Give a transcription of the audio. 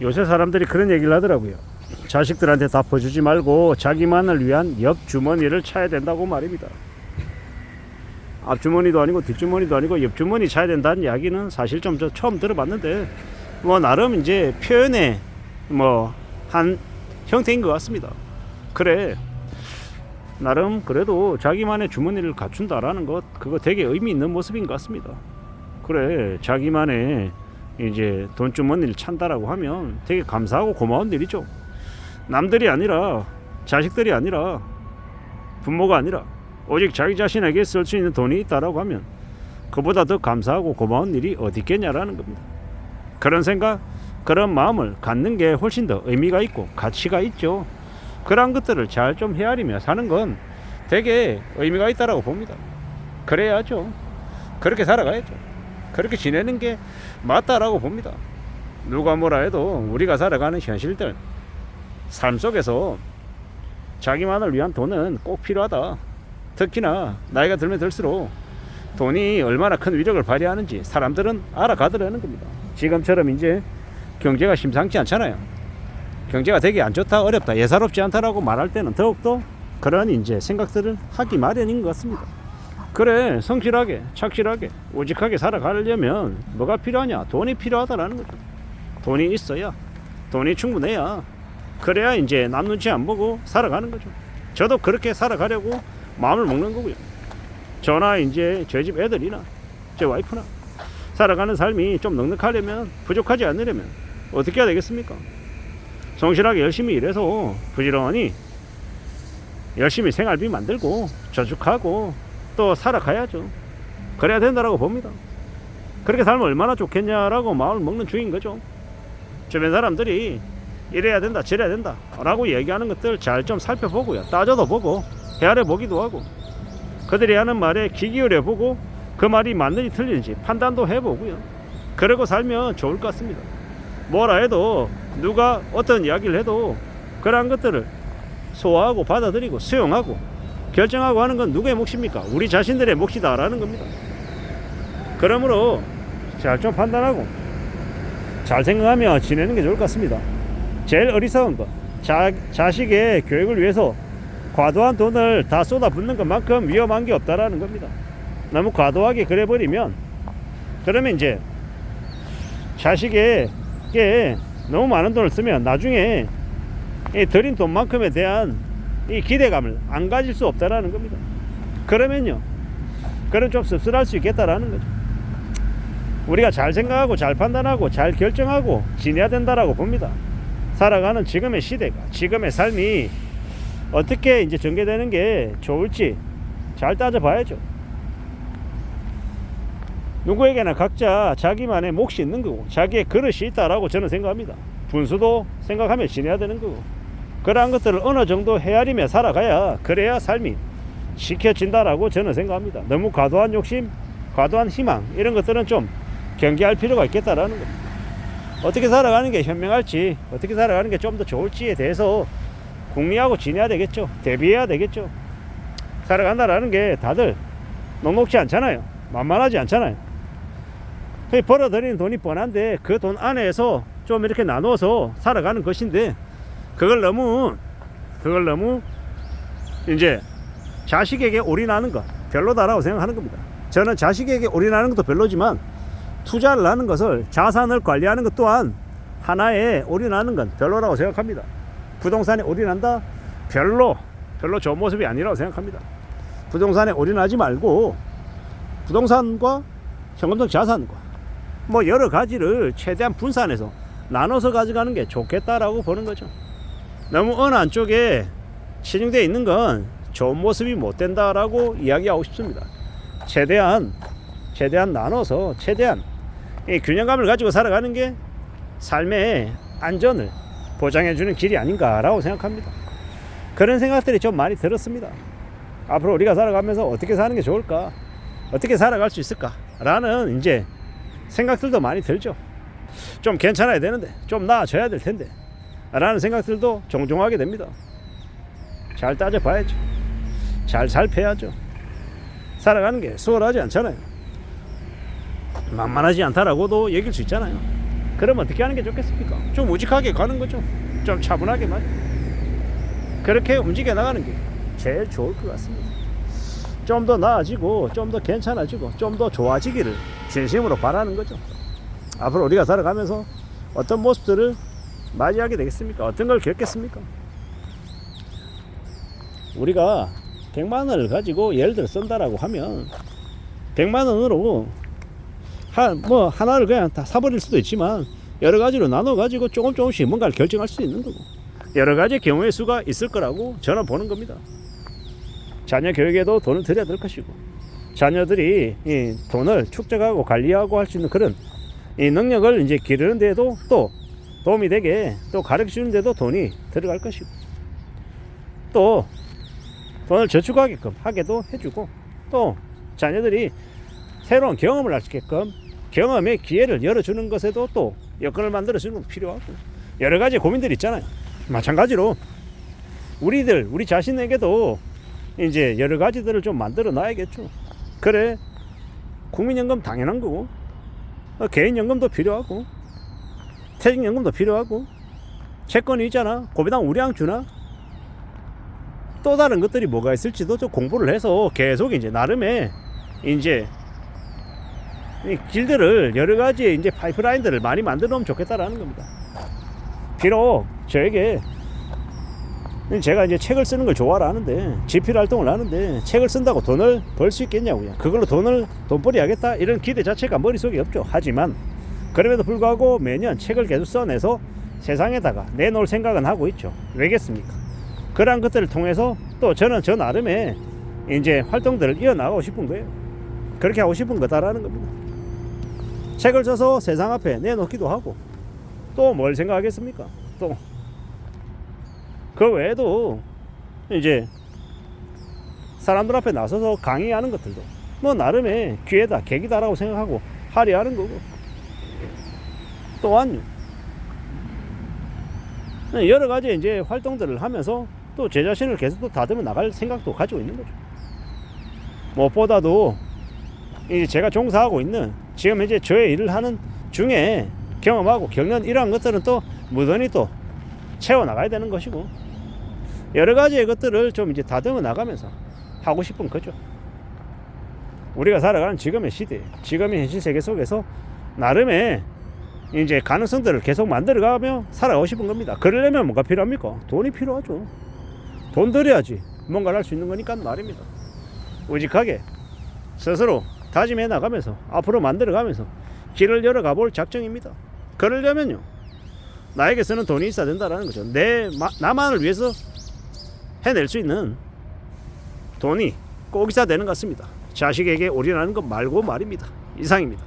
요새 사람들이 그런 얘기를 하더라고요. 자식들한테 다 퍼주지 말고 자기만을 위한 옆주머니를 차야 된다고 말입니다. 앞주머니도 아니고 뒷주머니도 아니고 옆주머니 차야 된다는 이야기는 사실 좀 저 처음 들어봤는데 뭐 나름 이제 표현의 뭐 한 형태인 것 같습니다. 그래, 나름 그래도 자기만의 주머니를 갖춘다라는 것, 그거 되게 의미 있는 모습인 것 같습니다. 그래, 자기만의 이제 돈주머니를 찬다라고 하면 되게 감사하고 고마운 일이죠. 남들이 아니라, 자식들이 아니라, 부모가 아니라 오직 자기 자신에게 쓸 수 있는 돈이 있다라고 하면 그보다 더 감사하고 고마운 일이 어디 있겠냐라는 겁니다. 그런 생각, 그런 마음을 갖는 게 훨씬 더 의미가 있고 가치가 있죠. 그런 것들을 잘 좀 헤아리며 사는 건 되게 의미가 있다라고 봅니다. 그래야죠. 그렇게 살아가야죠. 그렇게 지내는 게 맞다라고 봅니다. 누가 뭐라 해도 우리가 살아가는 현실들, 삶 속에서 자기만을 위한 돈은 꼭 필요하다. 특히나 나이가 들면 들수록 돈이 얼마나 큰 위력을 발휘하는지 사람들은 알아가더라는 겁니다. 지금처럼 이제 경제가 심상치 않잖아요. 경제가 되게 안 좋다, 어렵다, 예사롭지 않다라고 말할 때는 더욱더 그런 이제 생각들을 하기 마련인 것 같습니다. 그래, 성실하게, 착실하게, 우직하게 살아가려면 뭐가 필요하냐? 돈이 필요하다라는 거죠. 돈이 있어야, 돈이 충분해야, 그래야 이제 남 눈치 안 보고 살아가는 거죠. 저도 그렇게 살아가려고 마음을 먹는 거고요. 저나 이제 저희 집 애들이나 제 와이프나 살아가는 삶이 좀 넉넉하려면, 부족하지 않으려면 어떻게 해야 되겠습니까? 성실하게 열심히 일해서 부지런히 열심히 생활비 만들고 저축하고 또 살아가야죠. 그래야 된다라고 봅니다. 그렇게 살면 얼마나 좋겠냐라고 마음을 먹는 중인 거죠. 주변 사람들이 이래야 된다 저래야 된다 라고 얘기하는 것들 잘 좀 살펴보고요. 따져도 보고 헤아려 보기도 하고 그들이 하는 말에 귀 기울여 보고 그 말이 맞는지 틀리는지 판단도 해보고요. 그러고 살면 좋을 것 같습니다. 뭐라 해도 누가 어떤 이야기를 해도 그러한 것들을 소화하고 받아들이고 수용하고 결정하고 하는 건 누구의 몫입니까? 우리 자신들의 몫이다라는 겁니다. 그러므로 잘 좀 판단하고 잘 생각하며 지내는 게 좋을 것 같습니다. 제일 어리석은 것, 자식의 교육을 위해서 과도한 돈을 다 쏟아붓는 것만큼 위험한 게 없다라는 겁니다. 너무 과도하게 그래버리면 그러면 이제 자식에게 너무 많은 돈을 쓰면 나중에 이 들인 돈만큼에 대한 이 기대감을 안 가질 수 없다라는 겁니다. 그러면요, 그럼 좀 씁쓸할 수 있겠다라는 거죠. 우리가 잘 생각하고 잘 판단하고 잘 결정하고 지내야 된다라고 봅니다. 살아가는 지금의 시대가, 지금의 삶이 어떻게 이제 전개되는 게 좋을지 잘 따져봐야죠. 누구에게나 각자 자기만의 몫이 있는 거고 자기의 그릇이 있다라고 저는 생각합니다. 분수도 생각하며 지내야 되는 거고 그러한 것들을 어느 정도 헤아리며 살아가야 그래야 삶이 지켜진다라고 저는 생각합니다. 너무 과도한 욕심, 과도한 희망 이런 것들은 좀 경계할 필요가 있겠다라는 겁니다. 어떻게 살아가는 게 현명할지, 어떻게 살아가는 게 좀 더 좋을지에 대해서 궁리하고 지내야 되겠죠. 대비해야 되겠죠. 살아간다라는 게 다들 녹록지 않잖아요. 만만하지 않잖아요. 벌어들이는 돈이 뻔한데 그 돈 안에서 좀 이렇게 나눠서 살아가는 것인데 그걸 너무 이제 자식에게 올인하는 것 별로다라고 생각하는 겁니다. 저는 자식에게 올인하는 것도 별로지만 투자를 하는 것을, 자산을 관리하는 것 또한 하나에 올인하는 건 별로라고 생각합니다. 부동산에 올인한다? 별로 좋은 모습이 아니라고 생각합니다. 부동산에 올인하지 말고 부동산과 현금성 자산과 뭐 여러 가지를 최대한 분산해서 나눠서 가져가는 게 좋겠다라고 보는 거죠. 너무 어느 한쪽에 치중되어 있는 건 좋은 모습이 못 된다라고 이야기하고 싶습니다. 최대한 나눠서 최대한 이 균형감을 가지고 살아가는 게 삶의 안전을 보장해주는 길이 아닌가라고 생각합니다. 그런 생각들이 좀 많이 들었습니다. 앞으로 우리가 살아가면서 어떻게 사는 게 좋을까, 어떻게 살아갈 수 있을까 라는 이제 생각들도 많이 들죠. 좀 괜찮아야 되는데, 좀 나아져야 될 텐데 라는 생각들도 종종 하게 됩니다. 잘 따져봐야죠. 잘 살펴야죠. 살아가는 게 수월하지 않잖아요. 만만하지 않다라고도 얘기할 수 있잖아요. 그럼 어떻게 하는 게 좋겠습니까? 좀 우직하게 가는 거죠. 좀 차분하게 말. 그렇게 움직여 나가는 게 제일 좋을 것 같습니다. 좀 더 나아지고 좀 더 괜찮아지고 좀 더 좋아지기를 진심으로 바라는 거죠. 앞으로 우리가 살아가면서 어떤 모습들을 맞이하게 되겠습니까? 어떤 걸 겪겠습니까? 우리가 100만 원을 가지고 예를 들어 쓴다라고 하면 100만 원으로 하나를 그냥 다 사버릴 수도 있지만 여러 가지로 나눠 가지고 조금씩 뭔가를 결정할 수 있는 거고, 여러 가지 경우의 수가 있을 거라고 저는 보는 겁니다. 자녀 교육에도 돈을 들여야 될 것이고, 자녀들이 이 돈을 축적하고 관리하고 할 수 있는 그런 이 능력을 이제 기르는 데도 또 도움이 되게 또 가르쳐 주는 데도 돈이 들어갈 것이고, 또 돈을 저축하게끔 하게도 해주고, 또 자녀들이 새로운 경험을 할 수 있게끔 경험의 기회를 열어주는 것에도 또 여건을 만들어주는 건 필요하고, 여러 가지 고민들이 있잖아요. 마찬가지로 우리 자신에게도 이제 여러 가지들을 좀 만들어 놔야겠죠. 그래, 국민연금 당연한 거고, 개인연금도 필요하고, 퇴직연금도 필요하고, 채권이 있잖아. 고배당 우량 주나? 또 다른 것들이 뭐가 있을지도 좀 공부를 해서 계속 이제 나름의 이제 이 길들을 여러 가지 이제 파이프라인들을 많이 만들어 놓으면 좋겠다라는 겁니다. 비록 저에게 제가 이제 책을 쓰는 걸 좋아하는데, 집필 활동을 하는데 책을 쓴다고 돈을 벌 수 있겠냐고요. 그걸로 돈벌이 하겠다 이런 기대 자체가 머릿속에 없죠. 하지만 그럼에도 불구하고 매년 책을 계속 써내서 세상에다가 내놓을 생각은 하고 있죠. 왜겠습니까? 그러한 것들을 통해서 또 저는 저 나름의 이제 활동들을 이어나가고 싶은 거예요. 그렇게 하고 싶은 거다라는 겁니다. 책을 써서 세상 앞에 내놓기도 하고, 또 뭘 생각하겠습니까? 또 그 외에도 이제 사람들 앞에 나서서 강의하는 것들도 뭐 나름의 기회다, 계기다라고 생각하고 하려 하는 거고, 또한 여러 가지 이제 활동들을 하면서 또 제 자신을 계속 또 다듬어 나갈 생각도 가지고 있는 거죠. 무엇보다도 이제 제가 종사하고 있는 지금 이제 저의 일을 하는 중에 경험하고 겪는 이러한 것들은 또 무던히 또 채워 나가야 되는 것이고, 여러 가지의 것들을 좀 이제 다듬어 나가면서 하고 싶은 거죠. 우리가 살아가는 지금의 시대, 지금의 현실 세계 속에서 나름의 이제 가능성들을 계속 만들어가며 살아가고 싶은 겁니다. 그러려면 뭐가 필요합니까? 돈이 필요하죠. 돈 들여야지 뭔가를 할 수 있는 거니까 말입니다. 우직하게 스스로 다짐해 나가면서 앞으로 만들어가면서 길을 열어가 볼 작정입니다. 그러려면요, 나에게 쓰는 돈이 있어야 된다는 거죠. 나만을 위해서 해낼 수 있는 돈이 꼭 있어야 되는 것 같습니다. 자식에게 올인하는 것 말고 말입니다. 이상입니다.